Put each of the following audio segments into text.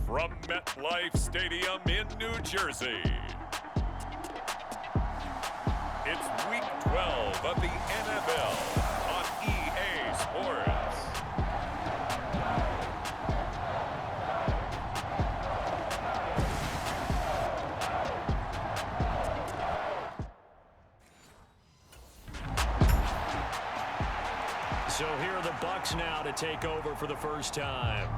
from MetLife Stadium in New Jersey. It's Week 12 of the NFL on EA Sports. So here are the Bucs now to take over for the first time.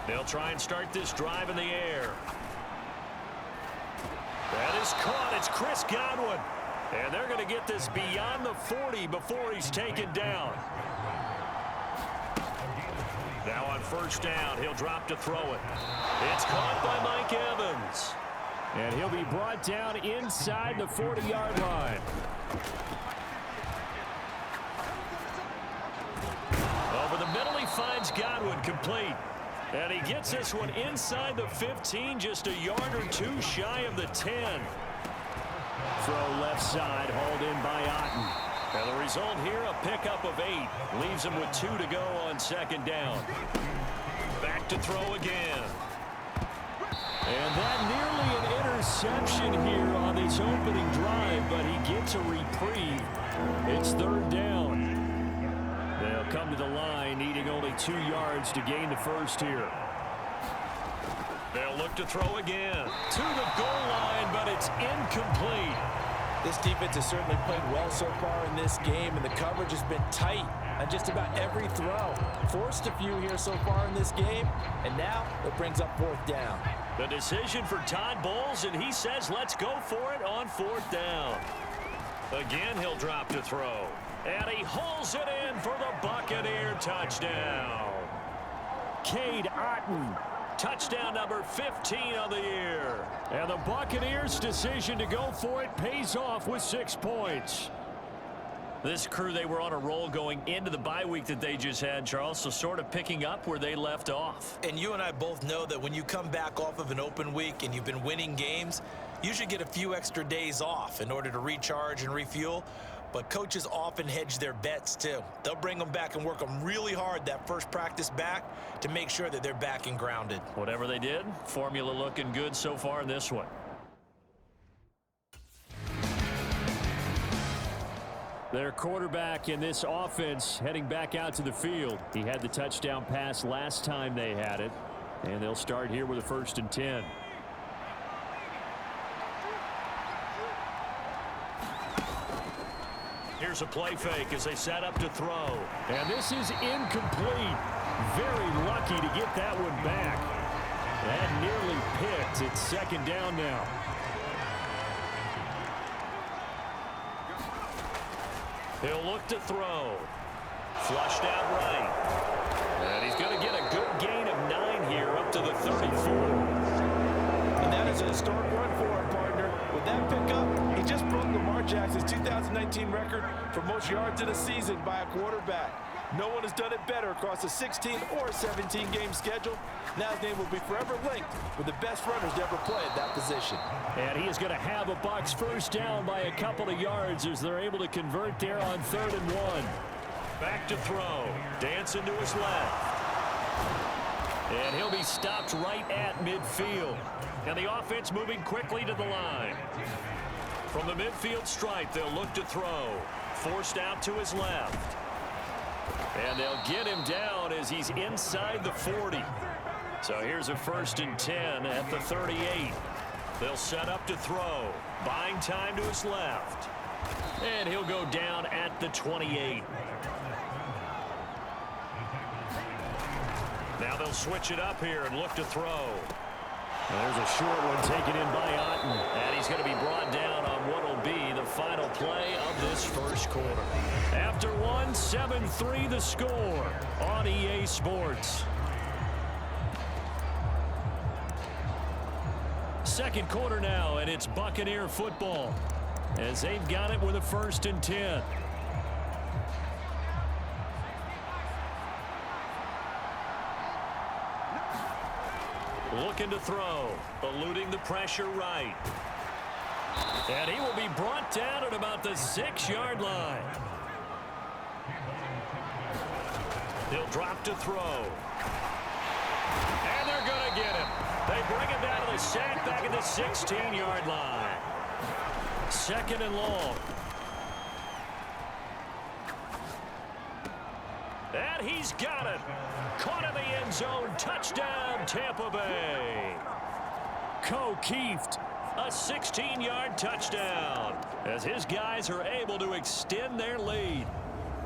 They'll try and start this drive in the air. That is caught. It's Chris Godwin. And they're going to get this beyond the 40 before he's taken down. Now on first down, he'll drop to throw it. It's caught by Mike Evans. And he'll be brought down inside the 40-yard line. Over the middle, he finds Godwin complete. And he gets this one inside the 15, just a yard or two shy of the 10. Throw left side, hauled in by Otten. And the result here, a pickup of 8. Leaves him with 2 to go on second down. Back to throw again. And that nearly an interception here on this opening drive, but he gets a reprieve. It's third down. They'll come to the line, needing only 2 yards to gain the first here. They'll look to throw again. To the goal line, but it's incomplete. This defense has certainly played well so far in this game, and the coverage has been tight on just about every throw. Forced a few here so far in this game, and now it brings up fourth down. The decision for Todd Bowles, and he says let's go for it on fourth down. Again, he'll drop to throw. And he hauls it in for the Buccaneer touchdown. Cade Otten. Touchdown number 15 of the year. And the Buccaneers' decision to go for it pays off with 6 points. This crew, they were on a roll going into the bye week that they just had, Charles, so sort of picking up where they left off. And you and I both know that when you come back off of an open week and you've been winning games, you should get a few extra days off in order to recharge and refuel. But coaches often hedge their bets, too. They'll bring them back and work them really hard that first practice back to make sure that they're back and grounded. Whatever they did, formula looking good so far in this one. Their quarterback in this offense heading back out to the field. He had the touchdown pass last time they had it. And they'll start here with a 1st and 10. Here's a play fake as they set up to throw. And this is incomplete. Very lucky to get that one back. That nearly picked. It's second down now. He'll look to throw. Flushed out right. And he's going to get a good gain of 9 here up to the 34. And that is a historic run for him, partner. With that pickup, he just broke Lamar Jackson's 2019 record for most yards in a season by a quarterback. No one has done it better across a 16 or 17-game schedule. Now his name will be forever linked with the best runners to ever play at that position. And he is going to have a Bucs first down by a couple of yards as they're able to convert there on 3rd and 1. Back to throw. Dancing to his left. And he'll be stopped right at midfield. And the offense moving quickly to the line. From the midfield stripe, they'll look to throw. Forced out to his left. And they'll get him down as he's inside the 40. So here's a 1st and 10 at the 38. They'll set up to throw. Buying time to his left. And he'll go down at the 28. Now they'll switch it up here and look to throw. There's a short one taken in by Otten. And he's going to be brought down on what will be the final play of this first quarter. After one, 7-3 the score on EA Sports. second quarter now, and it's Buccaneer football as they've got it with a 1st and 10. Looking to throw, eluding the pressure right. And he will be brought down at about the 6-yard line. He'll drop to throw. And they're going to get him. They bring him down to the sack back at the 16-yard line. 2nd and long. And he's got it. Caught in the end zone. Touchdown, Tampa Bay. Keeft, a 16-yard touchdown as his guys are able to extend their lead.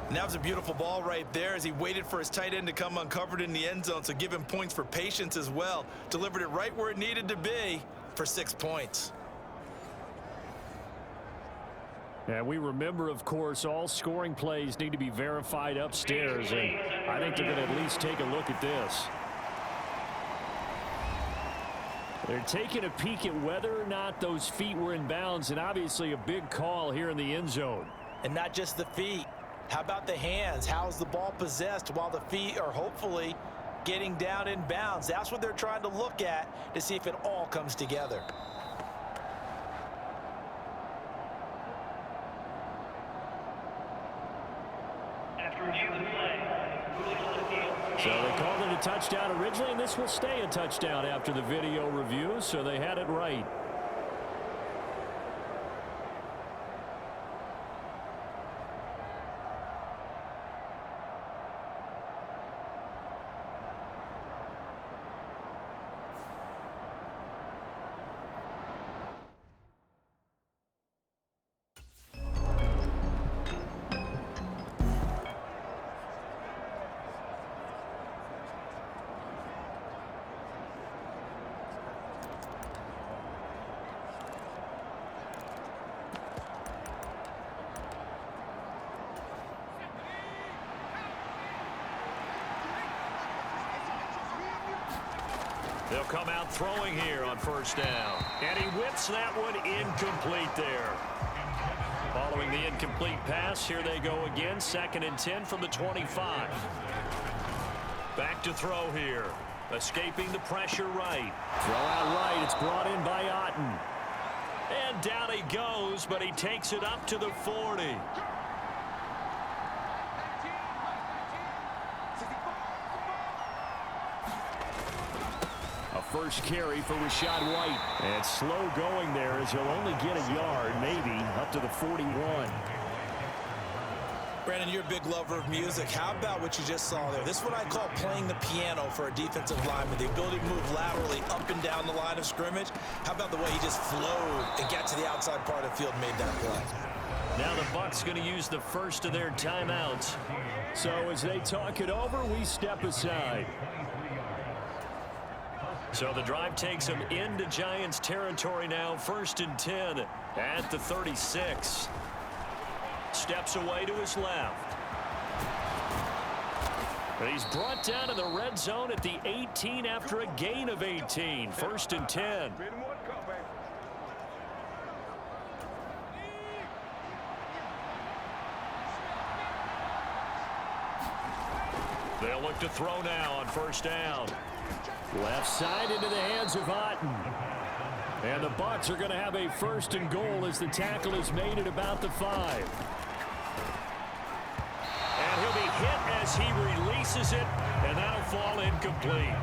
And that was a beautiful ball right there as he waited for his tight end to come uncovered in the end zone, so give him points for patience as well. Delivered it right where it needed to be for 6 points. And we remember, of course, all scoring plays need to be verified upstairs, and I think they're going to at least take a look at this. They're taking a peek at whether or not those feet were in bounds, and obviously a big call here in the end zone. And not just the feet. How about the hands? How's the ball possessed while the feet are hopefully getting down in bounds? That's what they're trying to look at to see if it all comes together. So they called it a touchdown originally, and this will stay a touchdown after the video review, so they had it right. They'll come out throwing here on 1st down. And he whips that one incomplete there. Following the incomplete pass, here they go again. 2nd and 10 from the 25. Back to throw here. Escaping the pressure right. Throw out right. It's brought in by Otten. And down he goes, but he takes it up to the 40. First carry for Rashad White. And slow going there as he'll only get a yard, maybe, up to the 41. Brandon, you're a big lover of music. How about what you just saw there? This is what I call playing the piano for a defensive lineman. The ability to move laterally up and down the line of scrimmage. How about the way he just flowed and got to the outside part of the field and made that play? Now the Bucs going to use the first of their timeouts. So as they talk it over, we step aside. So the drive takes him into Giants territory now. 1st and 10 at the 36. Steps away to his left. But he's brought down to the red zone at the 18 after a gain of 18. 1st and 10. They'll look to throw now on 1st down. Left side into the hands of Otten. And the Bucs are going to have a 1st and goal as the tackle is made at about the 5. And he'll be hit as he releases it, and that'll fall incomplete.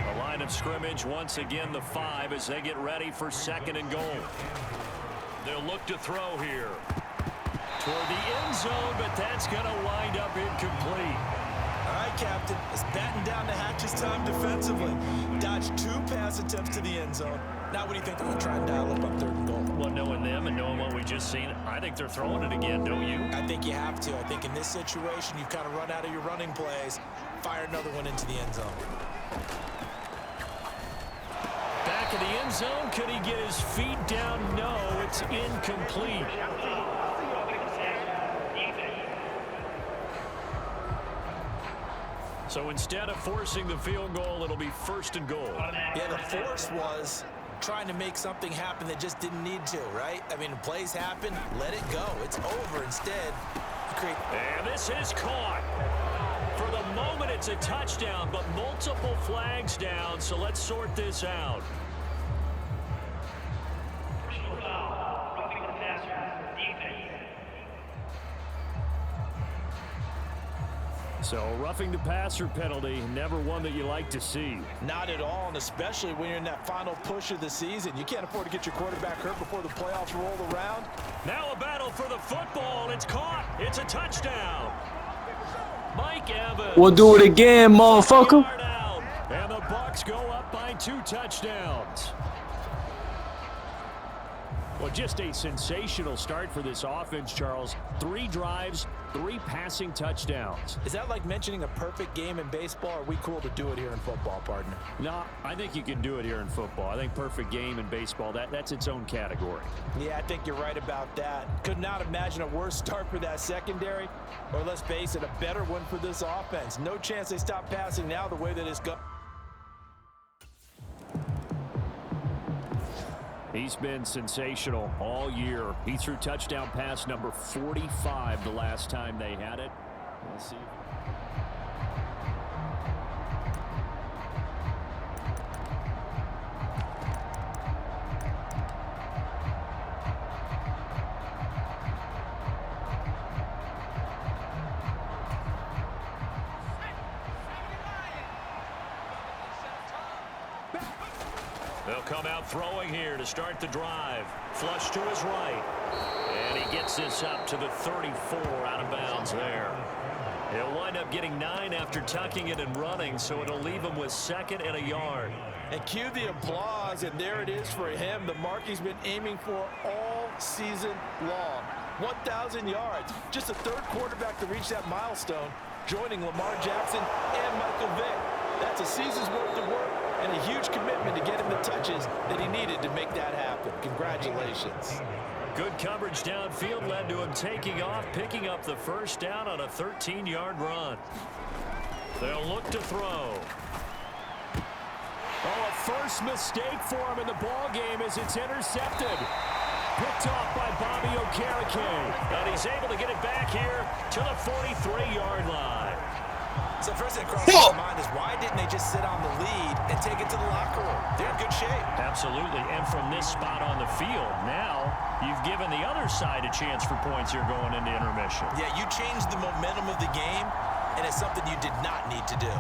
The line of scrimmage once again the 5 as they get ready for 2nd and goal. They'll look to throw here. Toward the end zone, but that's going to wind up incomplete. All right, Captain. It's batting down the hatches time defensively. Dodged 2 pass attempts to the end zone. Now what do you think they're going to try and dial up on 3rd and goal? Well, knowing them and knowing what we just seen, I think they're throwing it again, don't you? I think you have to. I think in this situation, you've kind of run out of your running plays. Fire another one into the end zone. Back of the end zone. Could he get his feet down? No, it's incomplete. So instead of forcing the field goal, it'll be 1st and goal. Yeah, the force was trying to make something happen that just didn't need to, right? I mean, plays happen, let it go. It's over. Instead, you create... And this is caught. For the moment, it's a touchdown, but multiple flags down, so let's sort this out. So, roughing the passer penalty, never one that you like to see. Not at all, and especially when you're in that final push of the season. You can't afford to get your quarterback hurt before the playoffs roll around. Now a battle for the football. It's caught. It's a touchdown. Mike Evans. We'll do it again, motherfucker. And the Bucs go up by 2 touchdowns. Well, just a sensational start for this offense, Charles. 3 drives, 3 passing touchdowns. Is that like mentioning a perfect game in baseball? Or are we cool to do it here in football, partner? No, I think you can do it here in football. I think perfect game in baseball, that's its own category. Yeah, I think you're right about that. Could not imagine a worse start for that secondary. Or let's face it, a better one for this offense. No chance they stop passing now the way that it's going. He's been sensational all year. He threw touchdown pass number 45 the last time they had it. We'll see. They'll come out throwing here to start the drive. Flush to his right. And he gets this up to the 34 out of bounds there. He'll wind up getting 9 after tucking it and running, so it'll leave him with 2nd and a yard. And cue the applause, and there it is for him. The mark he's been aiming for all season long. 1,000 yards. Just the 3rd quarterback to reach that milestone, joining Lamar Jackson and Michael Vick. That's a season's worth of work and a huge commitment to get him the touches that he needed to make that happen. Congratulations. Good coverage downfield led to him taking off, picking up the 1st down on a 13-yard run. They'll look to throw. Oh, a first mistake for him in the ball game as it's intercepted. Picked off by Bobby Okereke. And he's able to get it back here to the 43-yard line. So first thing that crosses my mind is why didn't they just sit on the lead and take it to the locker room? They're in good shape. Absolutely, and from this spot on the field, now you've given the other side a chance for points here going into intermission. Yeah, you changed the momentum of the game, and it's something you did not need to do.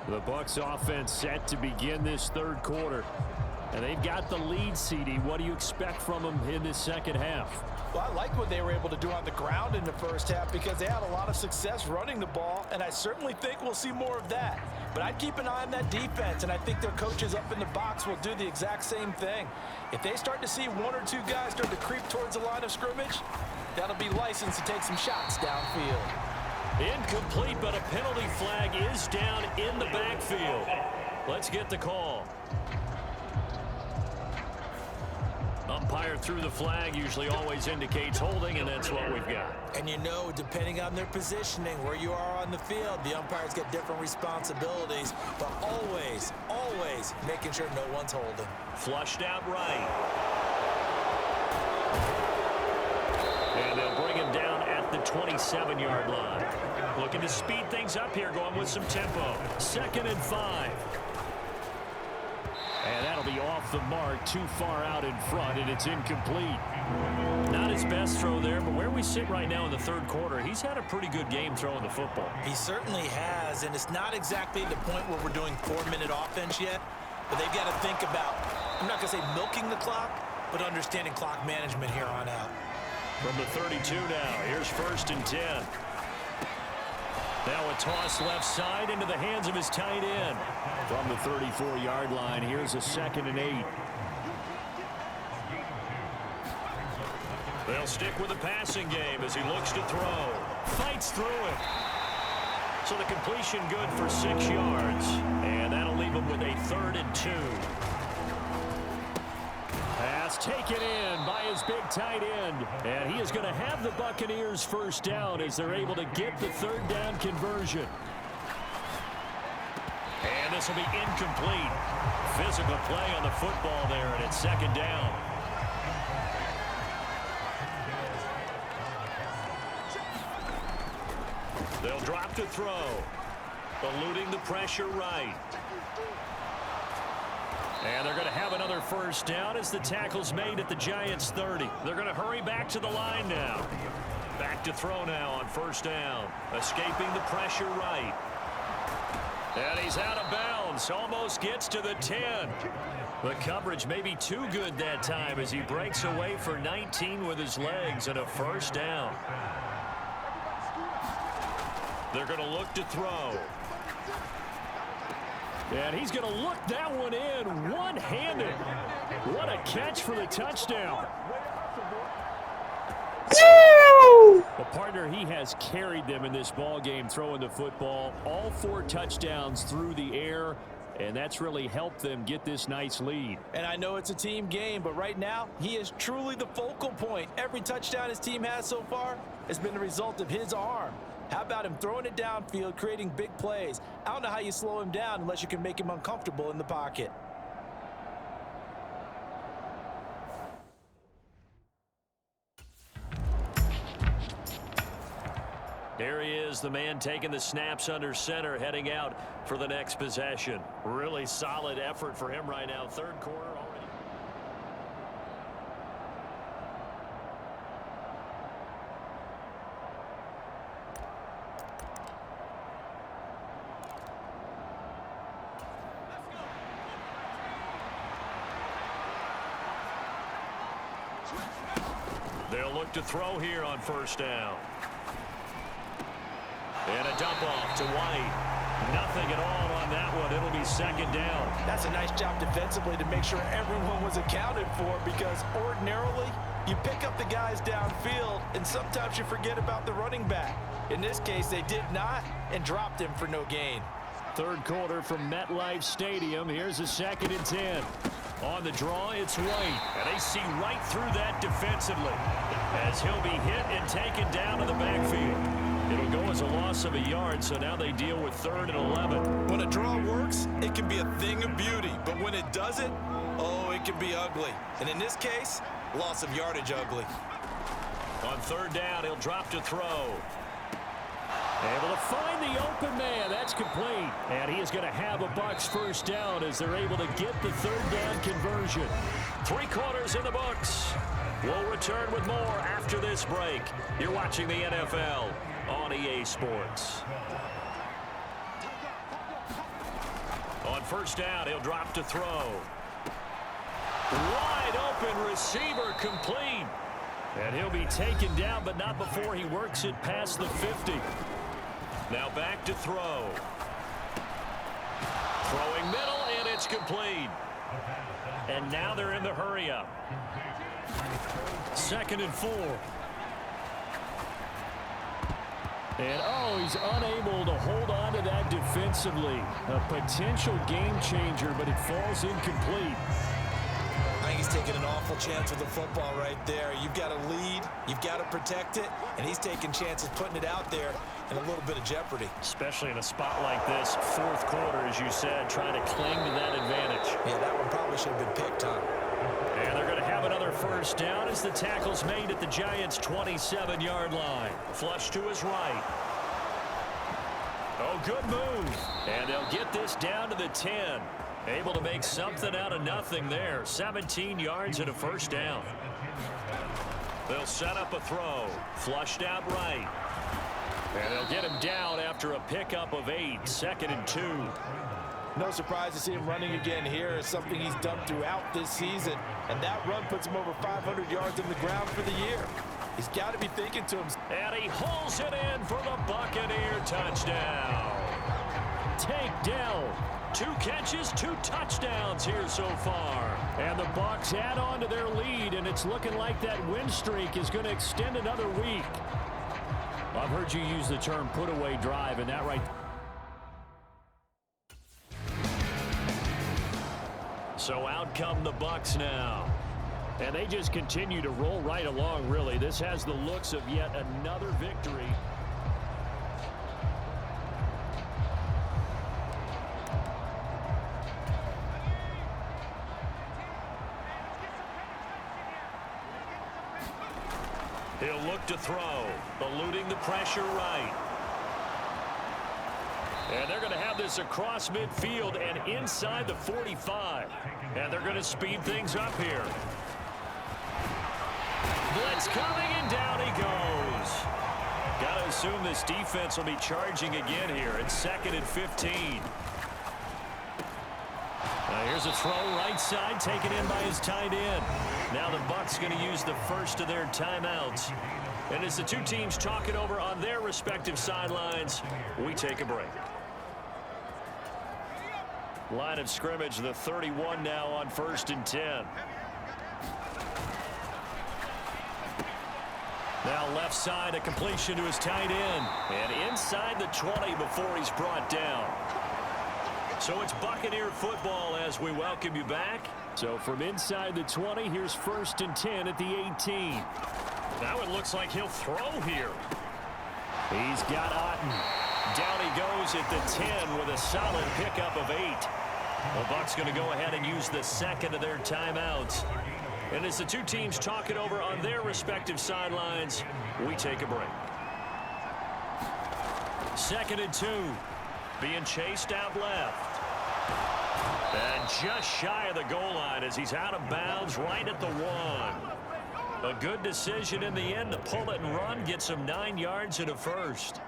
The Bucs offense set to begin this 3rd quarter. And they've got the lead, CD. What do you expect from them in this 2nd half? Well, I like what they were able to do on the ground in the 1st half because they had a lot of success running the ball, and I certainly think we'll see more of that. But I'd keep an eye on that defense, and I think their coaches up in the box will do the exact same thing. If they start to see 1 or 2 guys start to creep towards the line of scrimmage, that'll be licensed to take some shots downfield. Incomplete, but a penalty flag is down in the backfield. Let's get the call. Umpire threw the flag, usually always indicates holding, and that's what we've got. And you know, depending on their positioning, where you are on the field, the umpires get different responsibilities, but always, always making sure no one's holding. Flushed out right. And they'll bring him down at the 27-yard line. Looking to speed things up here, going with some tempo. 2nd and 5. And that'll be off the mark, too far out in front, and it's incomplete. Not his best throw there, but where we sit right now in the 3rd quarter, he's had a pretty good game throwing the football. He certainly has, and it's not exactly the point where we're doing 4-minute offense yet, but they've got to think about, I'm not going to say milking the clock, but understanding clock management here on out. From the 32 now, here's 1st and 10. Now a toss left side into the hands of his tight end. From the 34-yard line, here's a 2nd and 8. They'll stick with the passing game as he looks to throw. Fights through it. So the completion good for 6 yards. And that'll leave him with a 3rd and 2. Pass It's taken in by his big tight end. And he is going to have the Buccaneers first down as they're able to get the third down conversion. And this will be incomplete. Physical play on the football there, and it's second down. They'll drop to throw. Eluding the pressure right. And they're going to have another first down as the tackle's made at the Giants' 30. They're going to hurry back to the line now. Back to throw now on first down. Escaping the pressure right. And he's out of bounds. Almost gets to the 10. The coverage may be too good that time as he breaks away for 19 with his legs and a first down. They're going to look to throw. And he's going to look that one in one-handed. What a catch for the touchdown. The partner, he has carried them in this ball game throwing the football. All 4 touchdowns through the air, and that's really helped them get this nice lead. And I know it's a team game, but right now, he is truly the focal point. Every touchdown his team has so far has been the result of his arm. How about him throwing it downfield, creating big plays? I don't know how you slow him down unless you can make him uncomfortable in the pocket. There he is, the man taking the snaps under center, heading out for the next possession. Really solid effort for him right now. Third quarter already. They'll look to throw here on first down. And a dump off to White. Nothing at all on that one. It'll be second down. That's a nice job defensively to make sure everyone was accounted for, because ordinarily you pick up the guys downfield and sometimes you forget about the running back. In this case, they did not and dropped him for no gain. Third quarter from MetLife Stadium. Here's a 2nd and 10. On the draw, it's White. And they see right through that defensively as he'll be hit and taken down to the backfield. It'll go as a loss of a yard, so now they deal with 3rd and 11. When a draw works, it can be a thing of beauty. But when it doesn't, oh, it can be ugly. And in this case, loss of yardage ugly. On 3rd down, he'll drop to throw. Able to find the open man. That's complete. And he is going to have a Bucs first down as they're able to get the 3rd down conversion. 3 quarters in the books. We'll return with more after this break. You're watching the NFL on EA Sports. On first down, he'll drop to throw. Wide open receiver, complete. And he'll be taken down, but not before he works it past the 50. Now back to throw. Throwing middle, and it's complete. And now they're in the hurry-up. 2nd and 4. And, oh, he's unable to hold on to that defensively. A potential game changer, but it falls incomplete. I think he's taking an awful chance with the football right there. You've got to lead, you've got to protect it, and he's taking chances putting it out there in a little bit of jeopardy. Especially in a spot like this, 4th quarter, as you said, trying to cling to that advantage. Yeah, that one probably should have been picked, Tom. And they're going to have another first down as the tackle's made at the Giants' 27-yard line. Flush to his right. Oh, good move. And they'll get this down to the 10. Able to make something out of nothing there. 17 yards and a first down. They'll set up a throw. Flushed out right. And they'll get him down after a pickup of 8. 2nd and 2. No surprise to see him running again here. It's something he's done throughout this season. And that run puts him over 500 yards on the ground for the year. He's got to be thinking to himself. And he hauls it in for the Buccaneer touchdown. Tank Dell. 2 catches, 2 touchdowns here so far. And the Bucs add on to their lead, and it's looking like that win streak is going to extend another week. I've heard you use the term put-away drive, and that right. So out come the Bucs now. And they just continue to roll right along, really. This has the looks of yet another victory. He'll look to throw, eluding the pressure right. And they're going to have this across midfield and inside the 45. And they're going to speed things up here. Blitz coming, and down he goes. Got to assume this defense will be charging again here. It's 2nd and 15. Here's a throw right side, taken in by his tight end. Now the Bucs going to use the first of their timeouts. And as the two teams talk it over on their respective sidelines, we take a break. Line of scrimmage, the 31 now on 1st and 10. Now left side, a completion to his tight end. And inside the 20 before he's brought down. So it's Buccaneer football as we welcome you back. So from inside the 20, here's 1st and 10 at the 18. Now it looks like he'll throw here. He's got Otten. Down he goes at the 10 with a solid pickup of 8. The Bucs going to go ahead and use the second of their timeouts. And as the two teams talk it over on their respective sidelines, we take a break. 2nd and 2. Being chased out left. And just shy of the goal line as he's out of bounds right at the 1. A good decision in the end to pull it and run, get some 9 yards and a first.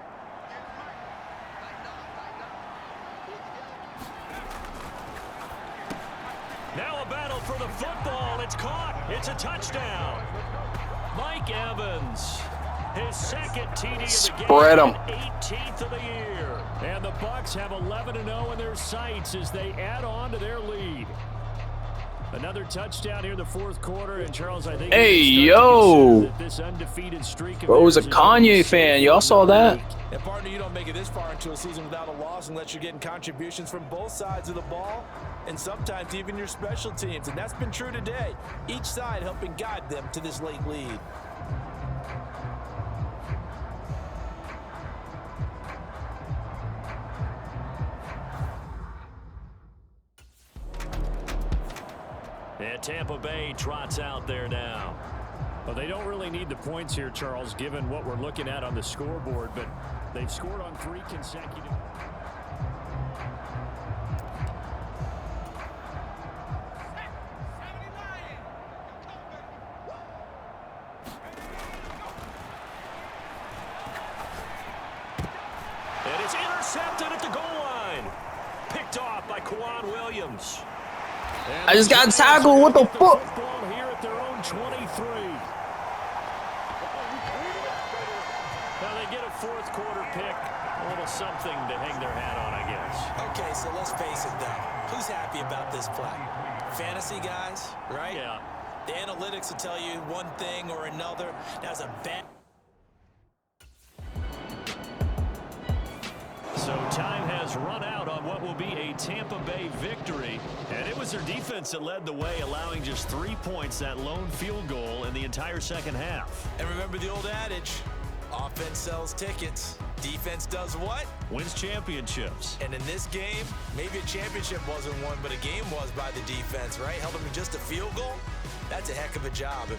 Now a battle for the football. It's caught. It's a touchdown. Mike Evans. His 2nd TD of the Spread game, 'em. 18th of the year. And the Bucs have 11-0 in their sights as they add on to their lead. Another touchdown here in the 4th quarter, and Charles, I think. Hey, yo! That this undefeated streak of Bro was a theirs is Kanye fan. Y'all saw that? And partner, you don't make it this far into a season without a loss unless you're getting contributions from both sides of the ball and sometimes even your special teams. And that's been true today. Each side helping guide them to this late lead. And Tampa Bay trots out there now. Well, they don't really need the points here, Charles, given what we're looking at on the scoreboard, but they've scored on 3 consecutive. And it's intercepted at the goal line. Picked off by Quan Williams. I just got tackled. What the fuck? Here at their own 23. Now they get a 4th quarter pick. A little something to hang their hat on, I guess. Okay, so let's face it, though. Who's happy about this play? Fantasy guys, right? Yeah. The analytics will tell you one thing or another. That's a bad. So time has run out on what will be a Tampa Bay victory. And it was their defense that led the way, allowing just 3 points, that lone field goal in the entire second half. And remember the old adage, offense sells tickets. Defense does what? Wins championships. And in this game, maybe a championship wasn't won, but a game was by the defense, right? Held them to just a field goal. That's a heck of a job.